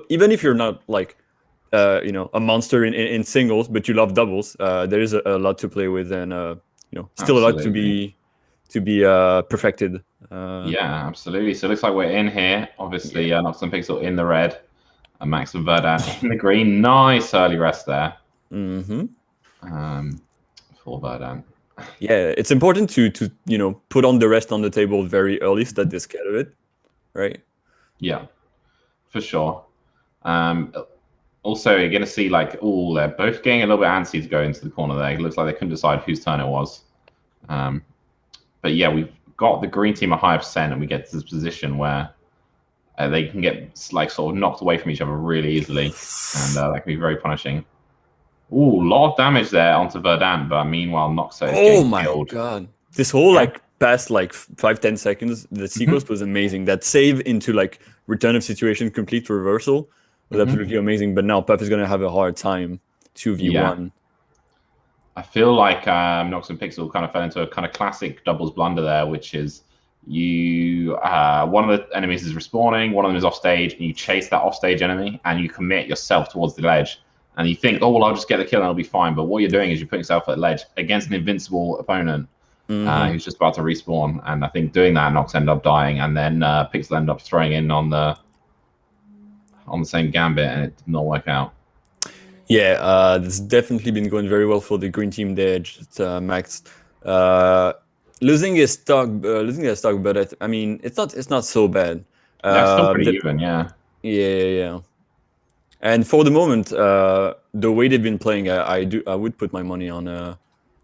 even if you're not like a monster in singles, but you love doubles, there is a lot to play with, and still a lot Absolutely. to be perfected. Yeah, absolutely. So it looks like we're in here. Obviously, Yeah. Noxxa and Pixel in the red, and Max and Verdant in the green. Nice early rest there Hmm. um, for Verdant. Yeah, it's important to put on the rest on the table very early so that they're scared of it, right? Yeah, for sure. Um, Also, you're going to see like, oh, they're both getting a little bit antsy to go into the corner there. It looks like they couldn't decide whose turn it was. Um, but yeah, we've got the green team a higher percent, and we get to this position where they can get like sort of knocked away from each other really easily, and that can be very punishing. Ooh, a lot of damage there onto Verdant, but meanwhile, Noxxa is Oh getting my killed. god. This whole Yeah. like past like 5-10 seconds, the Hmm. sequence was amazing. That save into like return of situation complete reversal was Hmm. absolutely amazing. But now Puff is gonna have a hard time Yeah. 2v1. I feel like Nox and Pixel kind of fell into a kind of classic doubles blunder there, which is you one of the enemies is respawning, one of them is off stage, and you chase that off stage enemy and you commit yourself towards the ledge. And you think, oh well, I'll just get the kill and I'll be fine. But what you're doing is you're putting yourself at the ledge against an invincible opponent Mm-hmm. who's just about to respawn. And I think doing that, Nox ended up dying, and then Pixel ended up throwing in on the same gambit, and it did not work out. Yeah, that's definitely been going very well for the green team there. Just Max uh, losing his stock, but I mean it's not so bad. Yeah, it's still pretty That, even. Yeah. yeah, yeah, yeah. And for the moment, the way they've been playing, I would put my money on the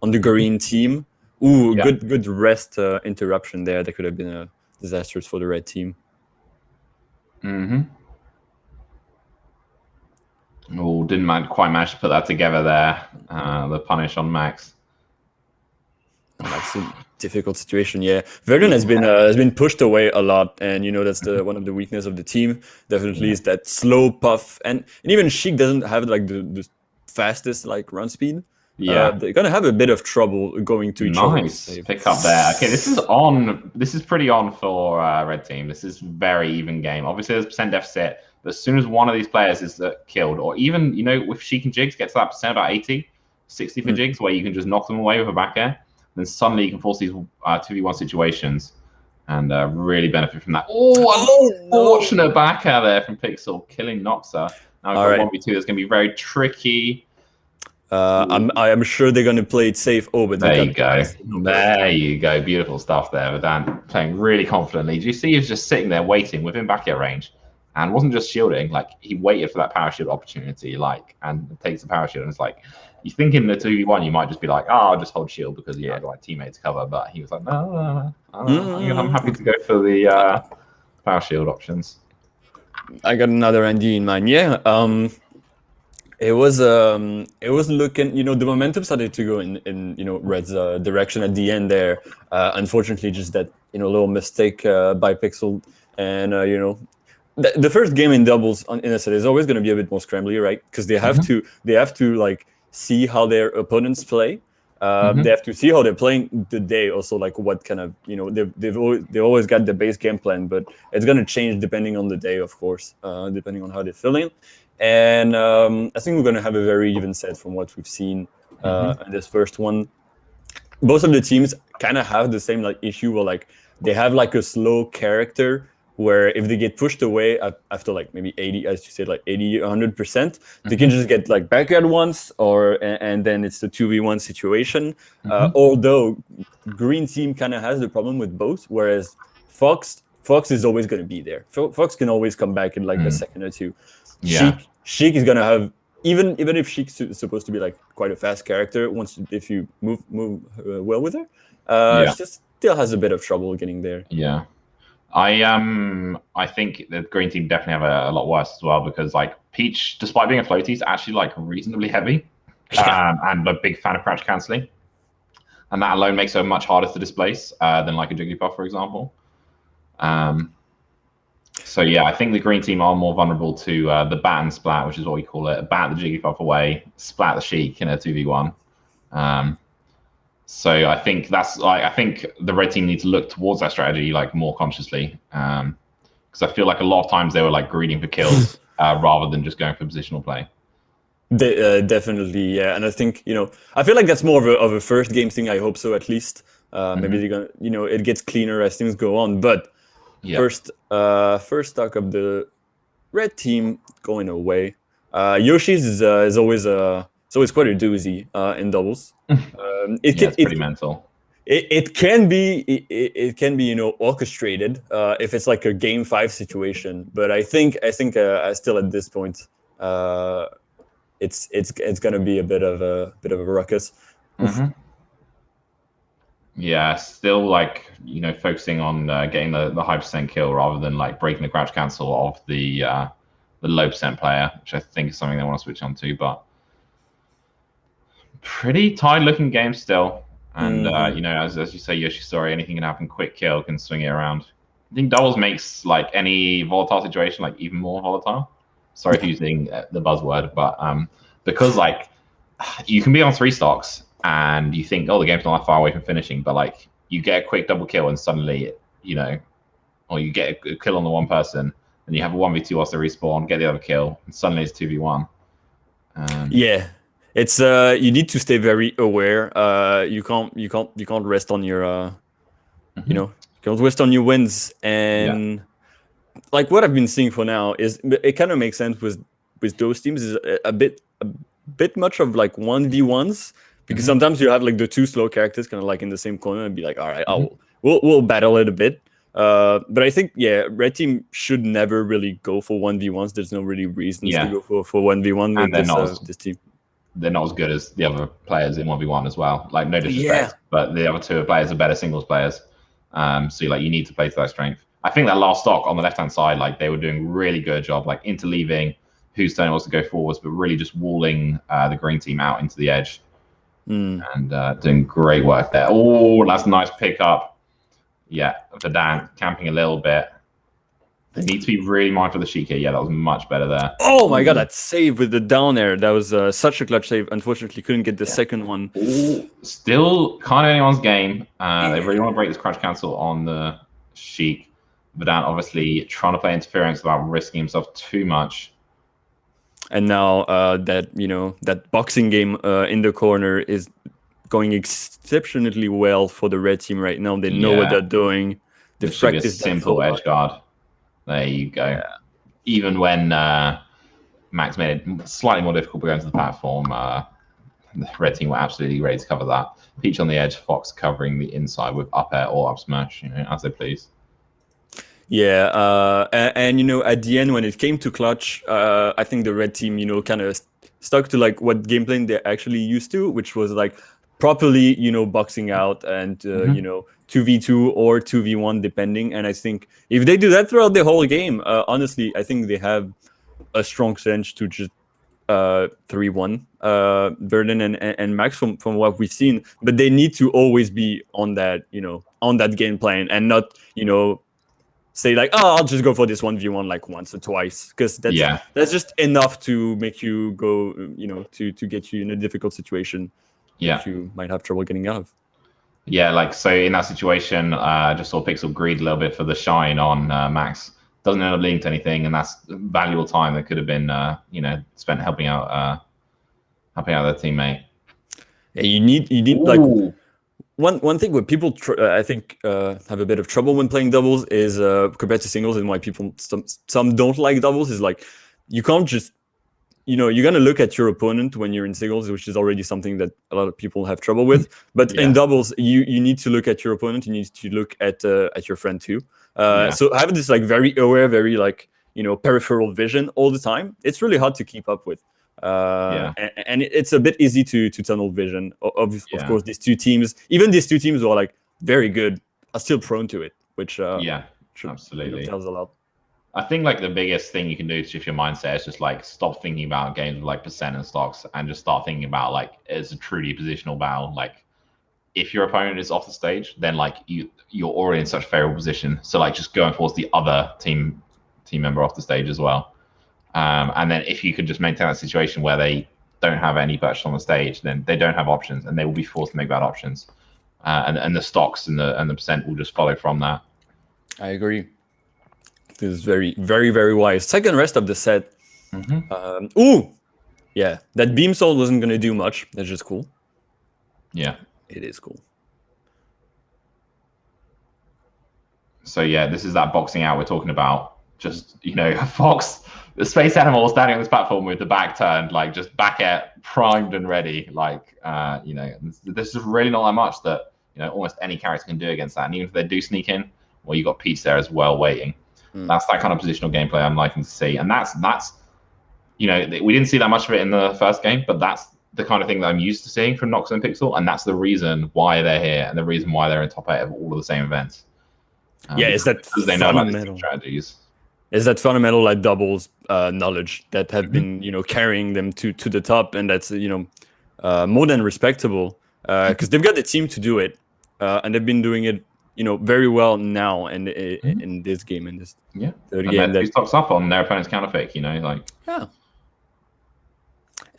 Mhm. green team. Ooh, Yeah. good rest interruption there. That could have been a disastrous for the red team. Hmm. Oh, didn't quite manage to put that together there. The punish on Max. Oh, that's a difficult situation. Yeah, Verdun Yeah. has been pushed away a lot, and that's the one of the weakness of the team. Definitely Yeah. is that slow puff, and even Sheik doesn't have like the fastest like run speed. Yeah. They're gonna have a bit of trouble going to each other to Nice save. pick up there. Okay, this is on. This is pretty on for red team. This is very even game. Obviously, there's percent deficit, but as soon as one of these players is killed, or even with Sheik and Jigs gets to that percent about 80, 60 for Mm. Jigs, where you can just knock them away with a back air, then suddenly you can force these 2v1 situations and really benefit from that. Oh, Oh no! unfortunate back air there from Pixel, killing Noxxa. Now we've All got right. 1v2 that's going to be very tricky. I am sure they're gonna play it safe. Oh, but they There got you the go. last signal there. There you go. Beautiful stuff there. Verdant playing really confidently. Do you see he was just sitting there waiting within back air range and wasn't just shielding, like he waited for that power shield opportunity, and takes the power shield and it's like you think in the 2v1 you might just be like, oh, I'll just hold shield because I got my teammates cover, but he was like, no, I'm happy to go for the power shield options. I got another ND in mind. Yeah. It was looking, the momentum started to go in Red's direction at the end there. Unfortunately, just that little mistake by Pixel, and the first game in doubles in a set is always going to be a bit more scrambly, right? Because Hmm. they have to like see how their opponents play. They Hmm. have to see how they're playing the day. Also, like what kind of they always got the base game plan, but it's going to change depending on the day, of course, depending on how they're feeling. And I think we're going to have a very even set from what we've seen Hmm. in this first one. Both of the teams kind of have the same like issue where like they have like a slow character where if they get pushed away after like maybe 80, as you said, like 80 100%, they can Hmm. just get like back at once, or and then it's the 2v1 situation. Hmm. Although green team kind of has the problem with both, whereas Fox is always going to be there. Fox can always come back in like a Mm. second or two. Yeah. Sheik is gonna have, even if Sheik's supposed to be like quite a fast character, once if you move well with her, Yeah. she just still has a bit of trouble getting there. Yeah. I think the green team definitely have a lot worse as well because like Peach, despite being a floaty, is actually like reasonably heavy, Yeah. and a big fan of crouch canceling, and that alone makes her much harder to displace than like a Jigglypuff, for example. Um, so yeah, I think the green team are more vulnerable to the bat and splat, which is what we call it: bat the Jigglypuff away, splat the Sheik in a 2v1. Um, so I think the red team need to look towards that strategy like more consciously. Because I feel like a lot of times they were like greeting for kills, rather than just going for positional play. Definitely, yeah. And I think, I feel like that's more of a first game thing. I hope so, at least. Maybe they're gonna, it gets cleaner as things go on. But Yeah. first stock of the red team going away. Yoshi's is always it's always quite a doozy in doubles. It's pretty mental. It can be orchestrated if it's like a game 5 situation. But I think still at this point it's gonna be a bit of a ruckus. Yeah, still like focusing on getting the high percent kill rather than like breaking the crouch cancel of the low percent player, which I think is something they want to switch on to. But pretty tight looking game still, and as you say, Yoshi, sorry, anything can happen. Quick kill can swing it around. I think doubles makes like any volatile situation like even more volatile. Sorry for using the buzzword, but because like you can be on 3 stocks and you think, oh, the game's not that far away from finishing, but like you get a quick double kill and suddenly, or you get a kill on the one person and you have a 1v2 whilst they respawn, get the other kill, and suddenly it's 2v1. Yeah, it's you need to stay very aware. You can't rest on your you can't rest on your wins. And like what I've been seeing for now is it kind of makes sense with those teams is a bit much of like 1v1s, because sometimes you have like the 2 slow characters kind of like in the same corner and be like, all right, we'll battle it a bit. But I think red team should never really go for 1v1s. There's no really reasons to go for 1v1 with this team. They're not as good as the other players in 1v1 as well. Like, no disrespect, but the other 2 players are better singles players. So like you need to play to that strength. I think that last stock on the left hand side, like they were doing really good job, like interleaving whose turn it was to go forwards, but really just walling the green team out into the edge and doing great work there. Oh, that's a nice pickup. Yeah, Verdant camping a little bit. They need to be really mindful of the sheet here. Yeah, that was much better there. Oh my god, that save with the down air. That was such a clutch save. Unfortunately, couldn't get the second one. Ooh, still kind of anyone's game. They really want to break this crouch cancel on the Sheik. Verdant obviously trying to play interference without risking himself too much. And now that boxing game in the corner is going exceptionally well for the red team right now. They know what they're doing. They practice simple edge guard. There you go. Yeah. Even when Max made it slightly more difficult going to the platform, the red team were absolutely ready to cover that. Peach on the edge, Fox covering the inside with up air or up smash, as they please. Yeah, and at the end when it came to clutch, I think the red team, kind of stuck to like what game plan they're actually used to, which was like properly, boxing out and 2v2 or 2v1 depending. And I think if they do that throughout the whole game, honestly, I think they have a strong chance to just 3-1 Verdant and Max from what we've seen. But they need to always be on that, on that game plan and not, say like, oh, I'll just go for this 1v1 like once or twice, because that's just enough to make you go, to get you in a difficult situation. Yeah, that you might have trouble getting out of. Yeah, like so in that situation, just saw Pixel greed a little bit for the shine on Max. Doesn't end up leading to anything, and that's valuable time that could have been, spent helping out their teammate. Yeah, you need like. One thing where people, I think, have a bit of trouble when playing doubles is compared to singles, and why people some don't like doubles is like you can't just, you're gonna look at your opponent when you're in singles, which is already something that a lot of people have trouble with. But in doubles, you need to look at your opponent. You need to look at your friend too. So having this like very aware, very like peripheral vision all the time, it's really hard to keep up with. And it's a bit easy to tunnel vision. Of course, these two teams who are like very good, are still prone to it, which absolutely tells a lot. I think like the biggest thing you can do to shift your mindset is just like stop thinking about games with like percent and stocks and just start thinking about like it's a truly positional battle. Like if your opponent is off the stage, then like you're already in such a favorable position. So like just going towards the other team member off the stage as well. And then if you could just maintain that situation where they don't have any purchase on the stage, then they don't have options and they will be forced to make bad options. And the stocks and the percent will just follow from that. I agree. This is very, very, very wise. Second rest of the set, Ooh! Yeah, that beam sword wasn't gonna do much. That's just cool. Yeah. It is cool. So yeah, this is that boxing out we're talking about. Just Fox, the space animal standing on this platform with the back turned, like just back at primed and ready. There's just really not that much that almost any character can do against that. And even if they do sneak in, well, you got Peach there as well waiting. That's that kind of positional gameplay I'm liking to see, and that's we didn't see that much of it in the first game, but that's the kind of thing that I'm used to seeing from Noxxa and Pixel, and that's the reason why they're here and the reason why they're in top 8 of all of the same events. Yeah, it's that because they know about these strategies. It's that fundamental like doubles knowledge that have been carrying them to the top, and that's more than respectable because they've got the team to do it, and they've been doing it very well now and in this game, in this third game. That stocks up on their opponent's counterpick, Yeah.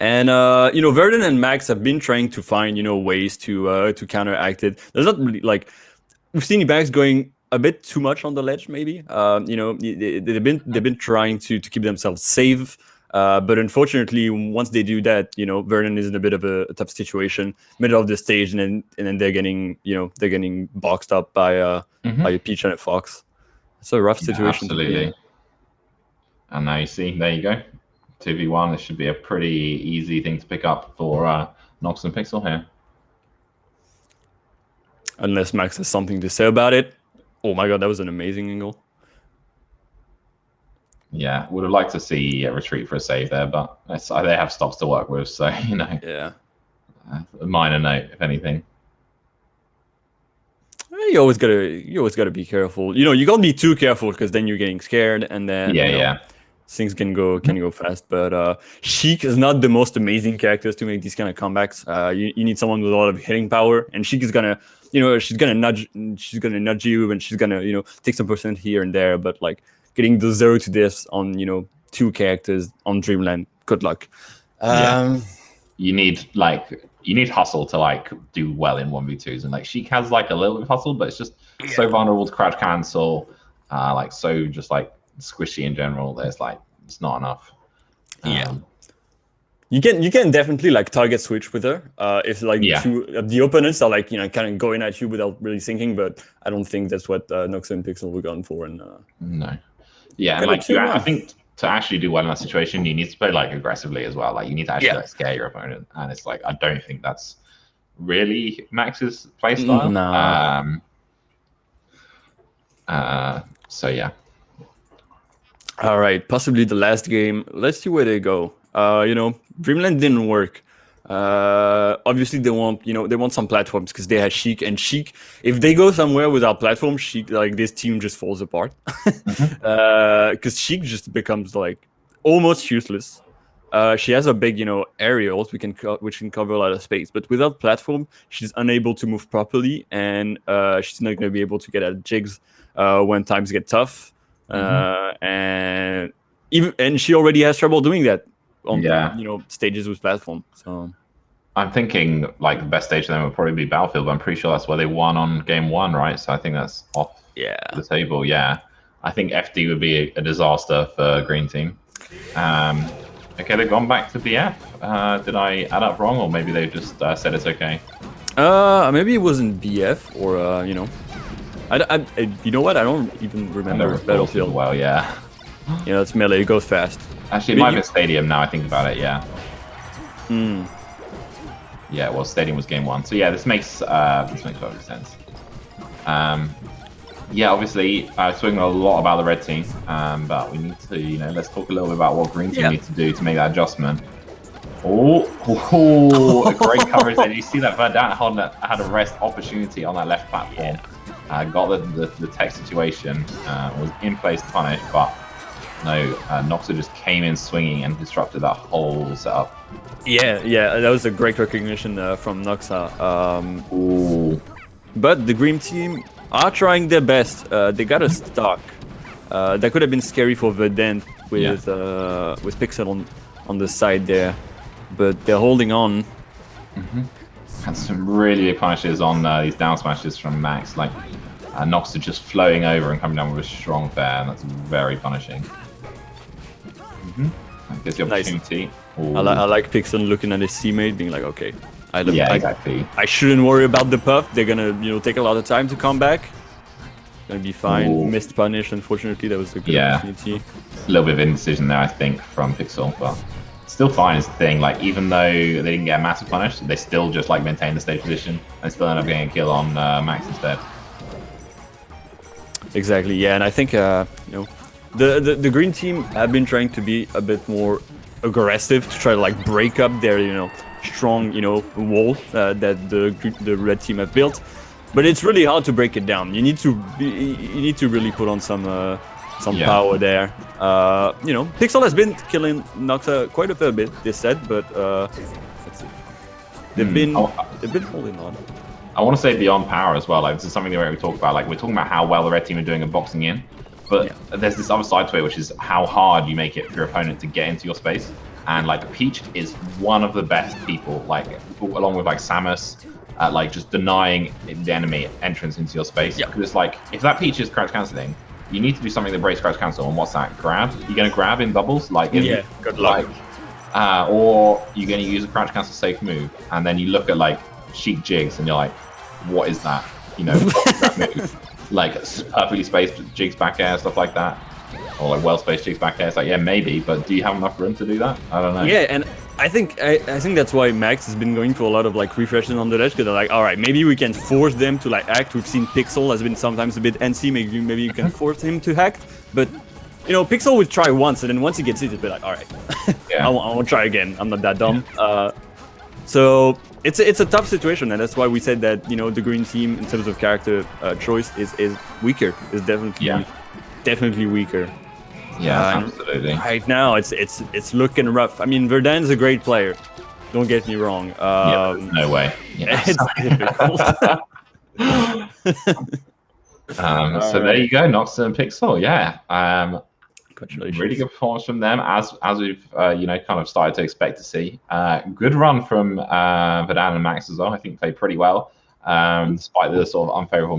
And Verdant and Max have been trying to find ways to counteract it. There's not really like we've seen Max going a bit too much on the ledge, maybe. They've been trying to keep themselves safe, but unfortunately, once they do that, Verdant is in a bit of a tough situation, middle of the stage, and then they're getting boxed up by a Peach and a Fox. It's a rough situation. Absolutely. And now you see, there you go, 2v1. This should be a pretty easy thing to pick up for Noxxa and Pixel here. Unless Max has something to say about it. Oh my god, that was an amazing angle. Yeah, would have liked to see a retreat for a save there, but they have stops to work with, so Yeah. A minor note, if anything. You always gotta be careful. You can't be too careful because then you're getting scared, and then things can go fast. But Sheik is not the most amazing characters to make these kind of comebacks. You need someone with a lot of hitting power, and Sheik is gonna she's gonna nudge you, and she's gonna take some percent here and there. But like getting the 0 to deaths on 2 characters on Dreamland, good luck. You need hustle to do well in 1v2s, and Sheik has a little bit of hustle, but it's just so vulnerable to crouch cancel, so just squishy in general. There's it's not enough. You can definitely target switch with her if two of the opponents are kind of going at you without really thinking, but I don't think that's what Noxxa and Pixel were going for. And no, and I think to actually do well in that situation, you need to play aggressively as well. You need to actually scare your opponent, and it's I don't think that's really Max's playstyle. No. So yeah. All right, possibly the last game. Let's see where they go. Dreamland didn't work. Obviously they want some platforms because they had Sheik, and Sheik, if they go somewhere without platform, Sheik this team just falls apart. Because Sheik just becomes almost useless. She has a big aerials which can cover a lot of space, but without platform she's unable to move properly, and she's not going to be able to get at jigs when times get tough. And she already has trouble doing that on stages with platform. So I'm thinking the best stage for them would probably be Battlefield, but I'm pretty sure that's where they won on game 1, right? So I think that's off the table. I think FD would be a disaster for Green Team. Okay, they've gone back to BF. Did I add up wrong, or maybe they just said it's okay? Maybe it wasn't BF, or I you know what? I don't even remember Battlefield. Well, yeah. It's melee. It goes fast. Actually, it might be Stadium now I think about it. Yeah. Yeah, well, Stadium was game 1, so yeah, this makes perfect sense. Obviously, I've spoken a lot about the red team, but we need to, let's talk a little bit about what green team needs to do to make that adjustment. A great coverage there. Did you see that Verdant had a rest opportunity on that left platform? Got the tech situation, was in place to punish, but no, Noxxa just came in swinging and disrupted that whole setup. Yeah, that was a great recognition from Noxxa. But the green team are trying their best. They got a stock. That could have been scary for Verdant with Pixel on the side there, but they're holding on. Had some really big punishes on these down smashes from Max, Noxxa just flowing over and coming down with a strong fair, and that's very punishing. Gets the Nice. opportunity. I like Pixel looking at his teammate, being like, okay, Yeah, exactly. I shouldn't worry about the puff. They're gonna, take a lot of time to come back. Gonna be fine. Ooh. Missed punish, unfortunately. That was a good opportunity. A little bit of indecision there, I think, from Pixel, but still fine is the thing. Like, even though they didn't get a massive punish, they still just like maintain the stage position and still end up getting a kill on Max instead. Exactly. Yeah, and I think the green team have been trying to be a bit more aggressive to try to like break up their strong wall that the red team have built, but it's really hard to break it down. You need to really put on some power there. Pixel has been killing Noxxa quite a fair bit this set, but let's see. They've been holding on. I want to say beyond power as well. Like, this is something that we talk about. Like, we're talking about how well the red team are doing at boxing in, but there's this other side to it, which is how hard you make it for your opponent to get into your space. And like, Peach is one of the best people, like along with like Samus, like just denying the enemy entrance into your space. Because it's like, if that Peach is crouch canceling, you need to do something that breaks crouch cancel. And what's that? Grab? You're gonna grab in doubles, like good luck. Or you're gonna use a crouch cancel safe move, and then you look at like Sheik jigs, and you're like, what is that? What is that move? Like perfectly spaced jigs back air, stuff like that, or like well-spaced jigs back air. It's like, yeah, maybe, but do you have enough room to do that? I don't know. Yeah, and I think that's why Max has been going for a lot of like refreshes on the ledge, because they're like, all right, maybe we can force them to like act. We've seen Pixel has been sometimes a bit antsy. Maybe you can force him to act, but Pixel would try once, and then once he gets it, he'll be like, all right, I won't try again. I'm not that dumb. So it's a tough situation, and that's why we said that the green team in terms of character choice is weaker. Is definitely weaker. Yeah, absolutely. Right now it's looking rough. I mean, Verdant's a great player. Don't get me wrong. No way. It's difficult. So there you go, Noxxa and Pixel. Yeah. Congratulations. Really good performance from them, as we've kind of started to expect to see. Good run from Verdant and Max as well. I think played pretty well, despite the sort of unfavorable